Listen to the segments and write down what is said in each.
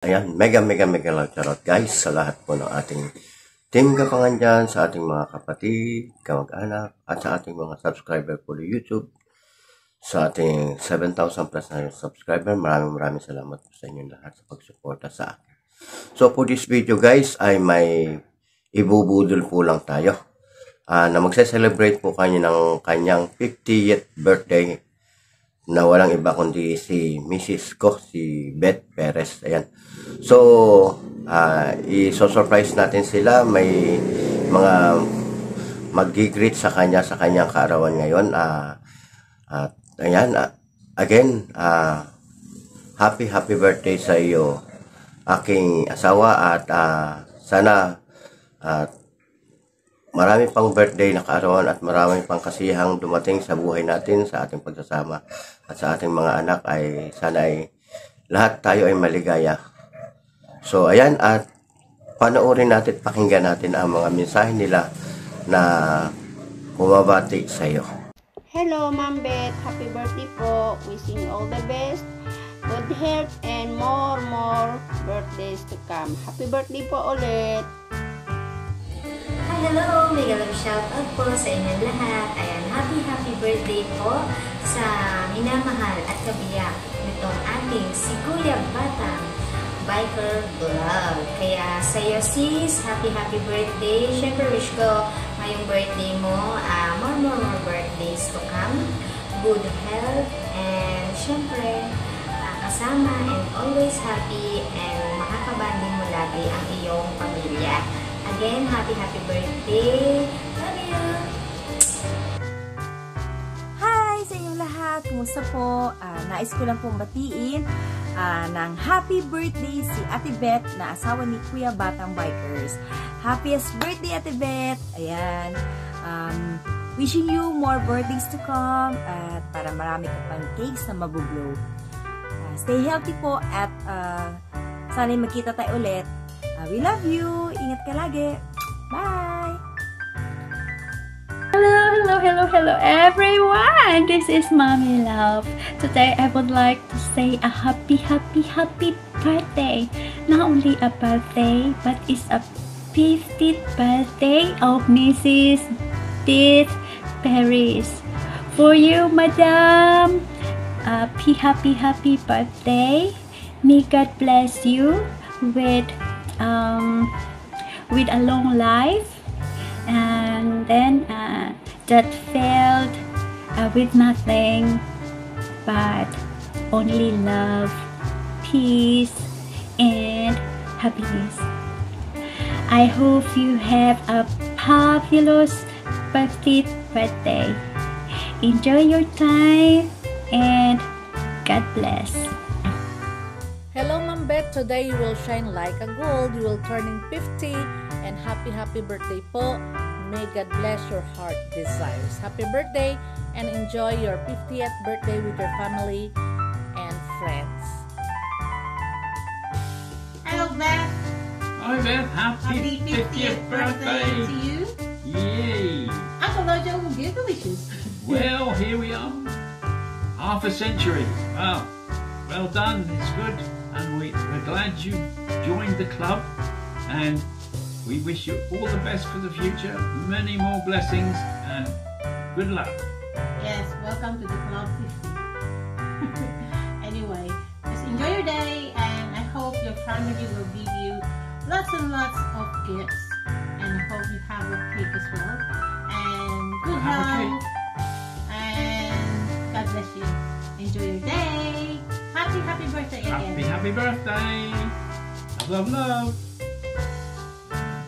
Ayan, mega love charot guys sa lahat po ng ating team kapangan dyan, sa ating mga kapatid, kamag-anak, at sa ating mga subscriber po sa YouTube. Sa ating 7,000 plus na subscriber, maraming salamat po sa inyong lahat sa pagsuporta sa akin. So for this video guys, ay may ibubudol po lang tayo na magse-celebrate po kanya ng kanyang 50th birthday na walang iba kundi si Mrs. ko, si Beth Perez. Ayan. So, i-surprise natin sila. May mga mag-greet sa kanyang kaarawan ngayon. At ayan, again, happy birthday sa iyo, aking asawa, at sana marami pang birthday na kaarawan at marami pang kasihang dumating sa buhay natin sa ating pagsasama at sa ating mga anak. Ay sana ay lahat tayo ay maligaya. So ayan, at panoorin natin, pakinggan natin ang mga mensahe nila na bumabati sa iyo. Hello Ma'am Beth, happy birthday po. Wishing you all the best, good health, and more birthdays to come. Happy birthday po ulit. Hello! Mega love shoutout po sa inyong lahat. Ayan, happy birthday po sa minamahal at kabiyak nitong ating si Kuya Batang Biker Vlog. Kaya sa'yo sis, happy birthday. Siyempre wish ko ngayong birthday mo, more birthdays to come, good health, and siyempre kasama and always happy, and makakabanding mo lagi ang iyong pamilya. Again, happy birthday! Love you! Hi sa inyong lahat! Kumusta po? Nais ko lang pong batiin ng happy birthday si Ate Beth na asawa ni Kuya Batang Bikers. Happiest birthday, Ate Beth! Ayan. Wishing you more birthdays to come at para marami ka pang cakes na mabublow. Stay healthy po at sana'y magkita tayo ulit. We love you. Ingat ka lagi. Bye. Hello everyone. This is Mommy Love. Today I would like to say a happy birthday. Not only a birthday, but it's a 50th birthday of Mrs. Beth Perez. For you, Madam. Happy birthday. May God bless you with a long life, and then that filled with nothing but only love, peace, and happiness. I hope you have a fabulous 50th birthday. Enjoy your time and God bless. Hello Ma'am Beth, today you will shine like a gold. You will turning 50, and happy birthday po. May God bless your heart desires. Happy birthday and enjoy your 50th birthday with your family and friends. Hello Beth. Hi Beth, happy 50th birthday to you. Yay! Ako na dyan mong gift wishes. Well, here we are. Half a century. Wow. Well done, it's good. And we're glad you joined the club, and we wish you all the best for the future, many more blessings, and good luck. Yes, welcome to the Club 50. Anyway, just enjoy your day, and I hope your family will give you lots and lots of gifts, and I hope you have a cake as well, and good health, and God bless you. Enjoy your day. Happy birthday again. Happy birthday. Love.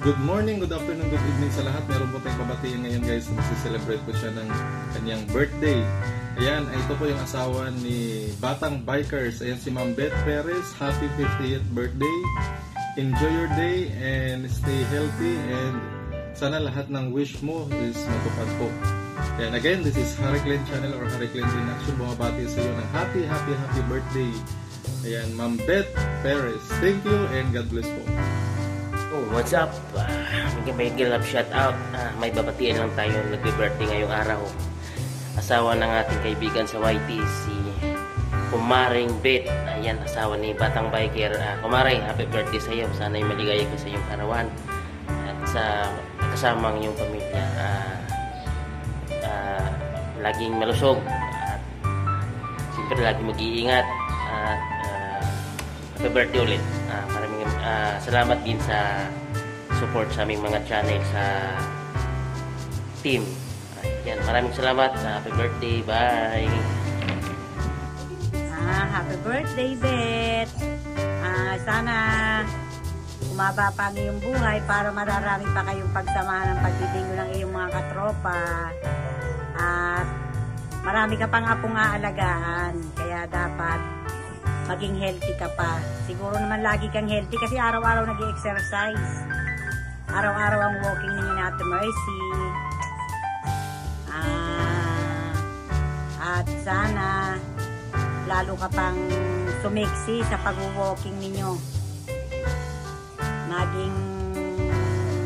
Good morning, good afternoon, good evening sa lahat. Meron po tayong pabatiin ngayon guys. Mag-celebrate po siya ng kanyang birthday. Ayan, ito po yung asawa ni Batang Bikers. Ayan si Ma'am Beth Perez. Happy 50th birthday. Enjoy your day and stay healthy, and sana lahat ng wish mo is matupad po. And again, this is Harry Clan Channel or Harry Clan in Action. Bumabati sa iyo ng happy birthday. Ayan, Ma'am Beth Perez. Thank you and God bless po. Oh, what's up? May love shout out. May babatiin lang tayo nag-birthday ngayong araw. Asawa ng ating kaibigan sa YT, si Kumaring Bet. Ayan, asawa ni Batang Biker. Kumaring, happy birthday sa iyo. Sana'y maligaya ka sa iyong karawan. At sa kasama ang iyong pamilya. Laging malusog. At siyempre, laging mag-iingat. At happy birthday ulit. Maraming salamat din sa support sa aming mga channel sa team. Yan, maraming salamat. Happy birthday. Bye. Happy birthday, Bet. Sana umaba pa ang iyong buhay para mararami pa kayong pagsamahan ng pagdidingo ng iyong mga katropa. At marami ka pang apong aalagaan. Kaya dapat maging healthy ka pa. Siguro naman lagi kang healthy kasi araw-araw nag-exercise. Araw-araw ang walking ninyo ni Ate Mercy. At sana lalo ka pang sumiksi sa pag-walking ninyo. Maging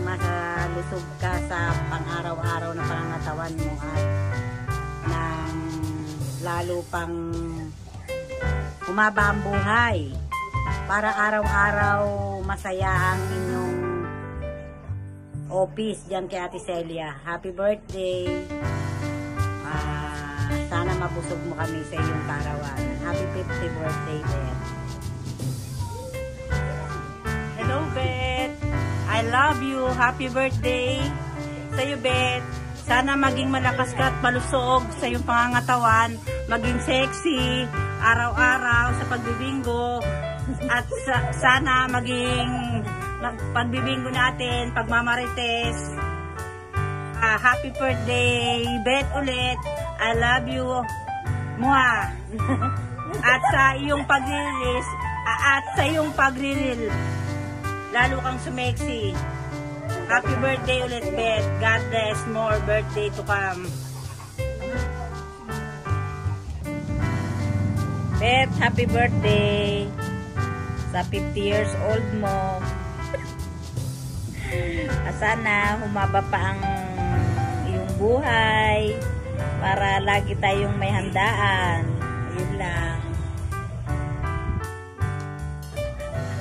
masalusog ka sa pang-araw-araw na pangangatawan mo at nang lalo pang humaba ang buhay para araw-araw masaya ang inyong office dyan kay Ate Celia. Happy birthday! Sana mabusog mo kami sa iyong karawan. Happy 50th birthday, Bet. Hello, Bet. I love you. Happy birthday sa iyo, Bet. Sana maging malakas ka at malusog sa iyong pangangatawan. Maging sexy araw-araw sa pagbibingo. At sana maging pagbibingo natin, pagmamarites. Happy birthday, Bet ulit. I love you. Mwah. At sa iyong pagriril, lalo kang sumexy. Happy birthday ulit, Bet. God bless. More birthday to come. Bet, happy birthday. Sa 50 years old mo. Sana humaba pa ang iyong buhay para lagi tayong may handaan. Yun lang.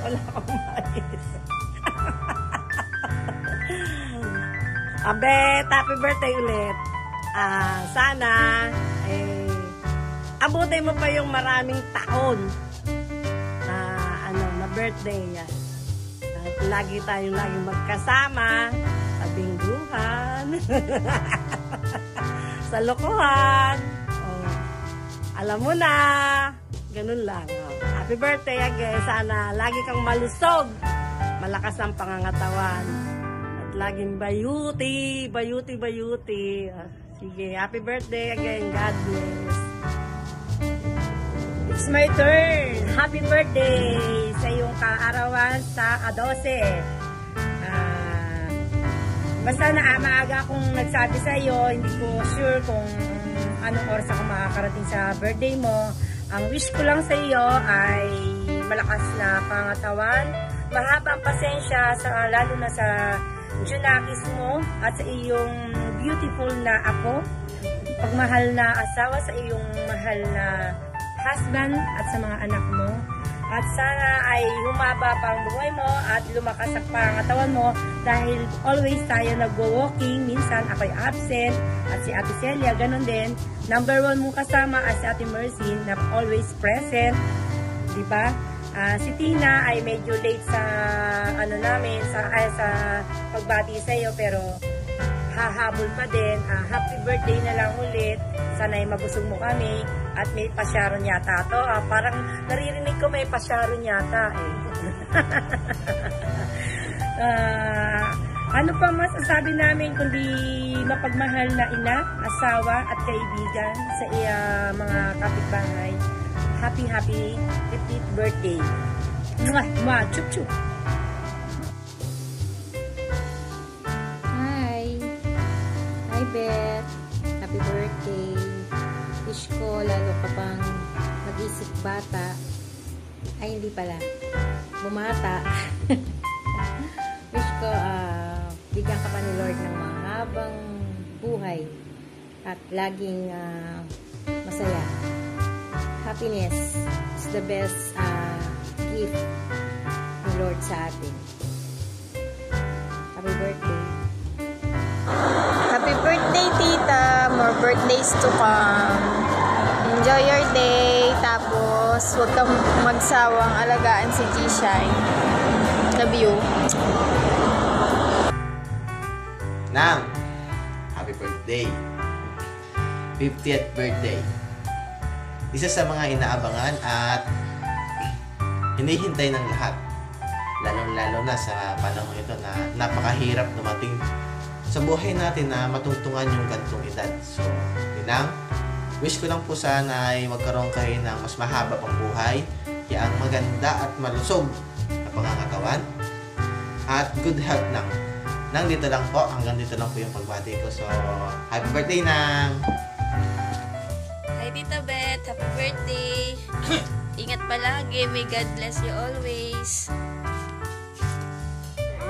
Wala akong mais. Abet, happy birthday ulit. Sana abutin mo pa yung maraming taon na birthday niya. At lagi tayong magkasama sa bingguhan. Sa lokohan. Alam mo na. Ganun lang. Happy birthday again. Sana lagi kang malusog. Malakas ang pangangatawan. At laging bayuti. Sige, happy birthday again. God bless. It's my turn. Happy birthday sa iyong kaarawan sa 12. Basta maaga akong nagsabi sa iyo, hindi ko sure kung anong oras ako makakarating sa birthday mo. Ang wish ko lang sa iyo ay malakas na pangatawan, mahabang pasensya, lalo na sa junakis mo at sa iyong beautiful na apo, pagmahal na asawa, sa iyong mahal na husband at sa mga anak mo. At sana ay humaba pa ang buhay mo at lumakas ang pangatawan mo dahil always tayo nagwo-walking. Minsan ako'y absent at si Ate Celia ganun din. Number 1 mong kasama at si Ate Mercy na always present. Diba? Si Tina ay medyo late sa namin sa pagbati sa iyo pero hahabol pa din. Happy birthday na lang ulit. Sana'y mabusog mo kami. At may pasyaron yata to. Parang naririnig ko may pasyaron yata eh. Ano pa masasabi namin kundi mapagmahal na ina, asawa at kaibigan sa mga kapitbahay. Happy 50th birthday. Mwah, chup chup. Hi Beth. Happy birthday. Wish ko lalo ka pang mag-isip bata. Ay, hindi pala. Bumata. Wish ko bigyan ka pa ni Lord ng mahabang buhay at laging masaya. happiness is the best gift ng Lord sa atin. Happy birthday. Happy birthday, tita. More birthdays to come. Enjoy your day. Tapos, huwag kang magsawang alagaan si G-Shine. Love you. Nang, happy birthday. 50th birthday. Isa sa mga inaabangan at hinihintay ng lahat. Lalong-lalo na sa panahon ito na napakahirap dumating sa buhay natin na matungtungan yung gantong edad. So, Nang, wish ko lang po sana ay magkaroon kayo ng mas mahaba pang buhay, kaya ang maganda at malusog na pangangatawan, at good health Nang. Nang, dito lang po, hanggang dito lang po yung pagbati ko. So, happy birthday, Nang! Hi, Tita Beth. Happy birthday. Ingat palagi. May God bless you always.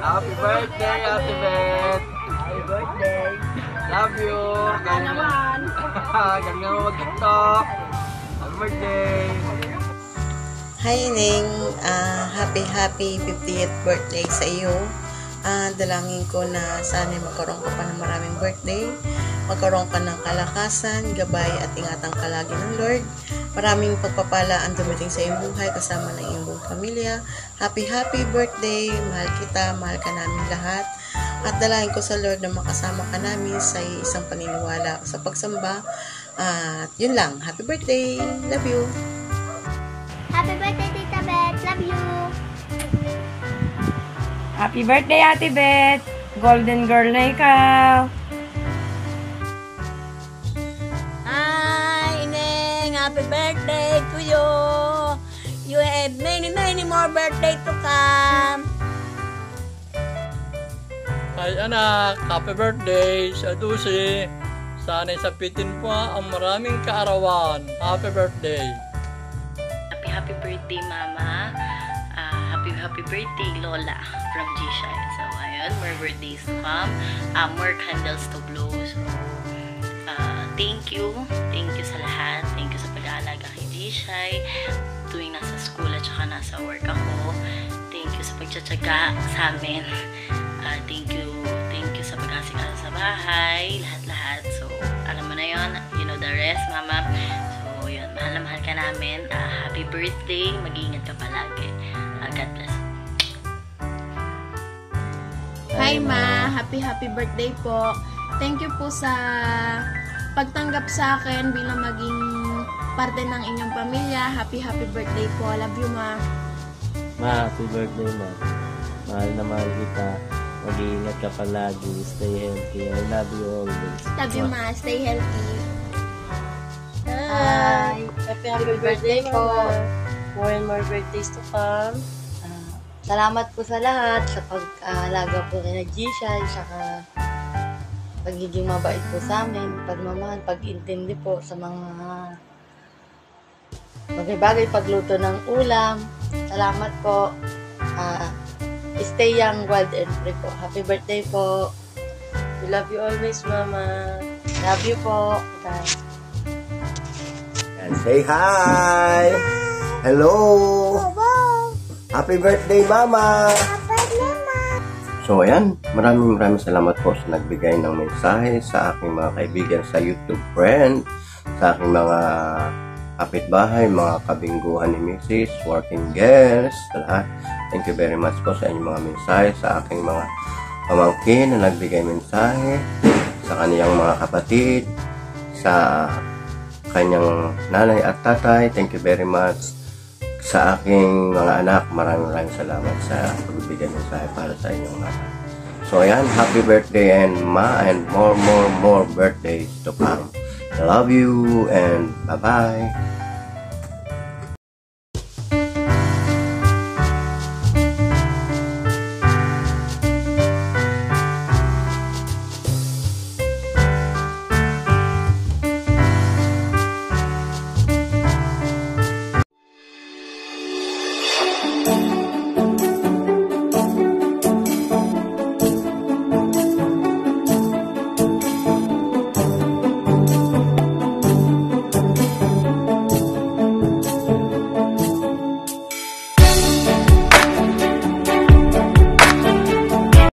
Happy birthday, Ate Beth. Happy birthday. Love you. Ganyan naman. Ganyan naman mag-tiktok. Happy birthday. Hi, Ning. Happy 50th birthday sa iyo. Dalangin ko na sana magkaroon ka pa ng maraming birthday, magkaroon ka ng kalakasan, gabay at ingatan ka lagi ng Lord. Maraming pagpapala ang dumating sa iyong buhay kasama ng iyong buong pamilya. Happy birthday, mahal kita, mahal ka namin lahat. At dalangin ko sa Lord na makasama ka namin sa isang paniniwala sa pagsamba. At yun lang, happy birthday, love you. Happy birthday, Tita Beth, love you. Happy birthday, Ate Beth! Golden girl na ikaw! Hi, Ineng! Happy birthday to you! You have many more birthday to come! Hi, anak! Happy birthday sa Dusi! Sana'y sapitin po ang maraming kaarawan. Happy birthday! Happy birthday, Mama! Happy birthday, Lola, from G-Shine. So, ayun, more birthdays to come. More candles to blow. So, thank you. Thank you sa lahat. Thank you sa pag-aalaga kay G-Shine. Tuwing nasa school at saka nasa work ako. Thank you sa pagtsatsaga sa amin. Thank you sa pag-asikasa sa bahay. Lahat-lahat. So, alam mo na yun. You know the rest, Mama. So, yun. Mahal na mahal ka namin. Happy birthday. Mag-iingat ka palagi. God bless. Hi, Ma. Happy birthday po. Thank you po sa pagtanggap sa akin bilang maging parte ng inyong pamilya. Happy birthday po. Love you, Ma. Ma, happy birthday, Ma. Mahal na mahal kita. Mag-iingat ka palagi. Stay healthy. I love you always. Love you, Ma. Stay healthy. Hi. Happy birthday po. More and more birthdays to come. Salamat po sa lahat sa pag-alaga po kay G-Shine, saka pagiging mabait po sa amin, pagmamahal, pag-intindi po sa mga bagay-bagay, pagluto ng ulam. Salamat po. Stay young, wild and free po. Happy birthday po. We love you always, Mama. Love you po. Bye. And say hi! Hello! Happy birthday, Mama! So, ayan. Maraming salamat po sa nagbigay ng mensahe sa aking mga kaibigan sa YouTube friend, sa aking mga kapitbahay, mga kabingguhan ni Mrs., working girls, lahat. Thank you very much po sa inyong mga mensahe, sa aking mga pamangkin na nagbigay mensahe, sa kaniyang mga kapatid, sa kanyang nanay at tatay. Thank you very much. Sa aking mga anak, maraming salamat sa pagbibigay mensahe para sa inyong lahat. So, ayan, happy birthday and Ma, and more birthdays to come. I love you and bye-bye.